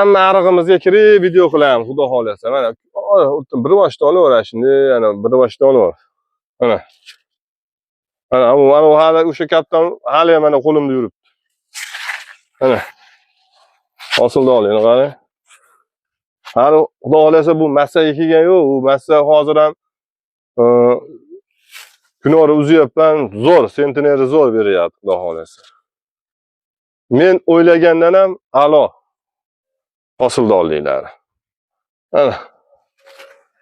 Hamma arig'imizga kirib video qilamiz, xudo xolasa. Mana bir boshdan olaver shunda, ana bir boshdan olaver. Mana. Mana hali o'sha kaptan hali ham mana qo'limda yuribdi. Mana. Hosilni oling, qarang. Hali xudo xolasa bu massaga kelgan yo'q, u massa hozir ham kunori uzyapman, zo'r, sentineri zo'r beryapti, xudo xolasa. Men o'ylagandan ham a'lo hosildorliklar. Mana.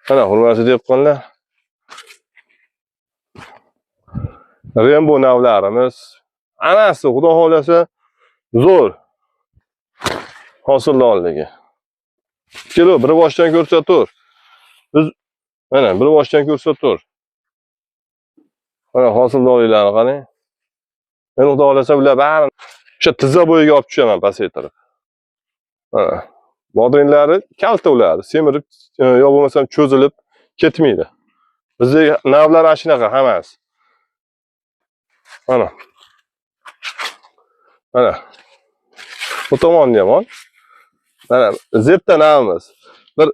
Mana hurmatli dehqonlar. Rembo navlarimiz hammasi xudo xolasa zo'r hosildorligi. Kelo bir boshdan ko'rsatur. Biz mana bir boshdan ko'rsatur. Mana hosildorliklarni qarang. Men xudo xolasa bular bari o'sha tizza bo'yiga olib tushaman pasaytirib. Mana bodringlarni kalta ularni semirib yo bo'lmasam cho'zilib ketmaydi. Bizda navlar ana shunaqa hammasi. Mana. Mana. Bu tomonni ham ol. Mana Zetta navimiz. Bir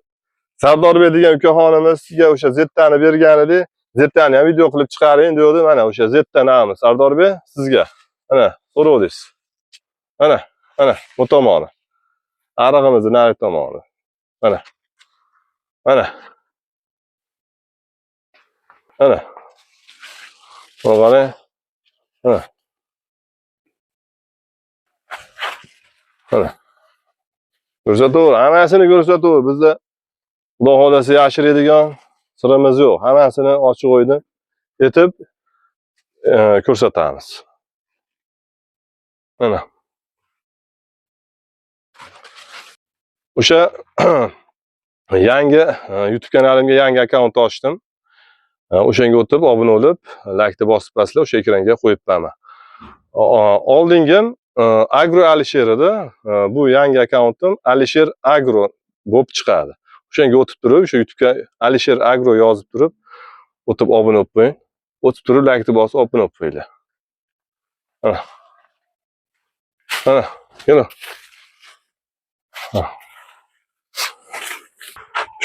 Sardorbek degan ukaxonimizga o'sha Zettani bergan edi. Zettani ham video qilib chiqaring dedi. Mana o'sha Zetta navimiz Sardorbek sizga. Mana so'rovdingiz. Mana, mana bu tomoni. Arig'imizning nari tomoni. Mana. Mana. Mana. Qarang. Mana. Mana. Ko'rsatuv, hammasini ko'rsatuv. Bizda xudo xolasa yashiradigan sirimiz yo'q. Hammasini ochiq o'ydim etib ko'rsatamiz. Mana. O'sha yangi YouTube kanalimga yangi akkaunt ochdim. O'shanga o'tib, obuna bo'lib, like bosib paslar, o'sha ekranga qo'yib qo'yaman. Oldingim Agro Alisher edi. Bu yangi akkauntim Alisher Agro bo'lib chiqadi. O'shanga o'tib turib, o'sha YouTube'ga Alisher Agro yozib turib, o'tib obuna bo'lib qo'ying. O'tib turib like bosib obuna bo'lib qo'yinglar. Mana. Mana, kelo.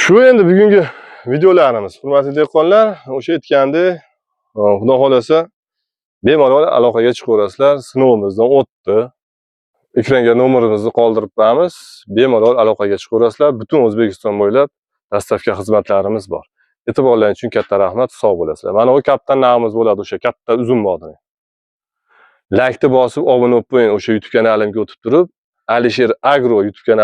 Shu endi bugungi videolarimiz. Hurmatli dehqonlar, o'sha aytgandek, xudo xolasa bemalol aloqaga chiqaverasizlar. Sinovimizdan o'tdi. Ekranga nomerimizni qoldirib qo'yamiz. Bemalol aloqaga chiqaverasizlar. Butun O'zbekiston bo'ylab dastavka xizmatlarimiz bor. E'tiborlaringiz uchun katta rahmat, sog' bo'lasizlar. Mana bu kaptan navimiz bo'ladi, o'sha katta uzun bodring. Like bosib obuna bo'lib qo'ying, o'sha YouTube kanalimga o'tib turib, Alisher Agro YouTube kanali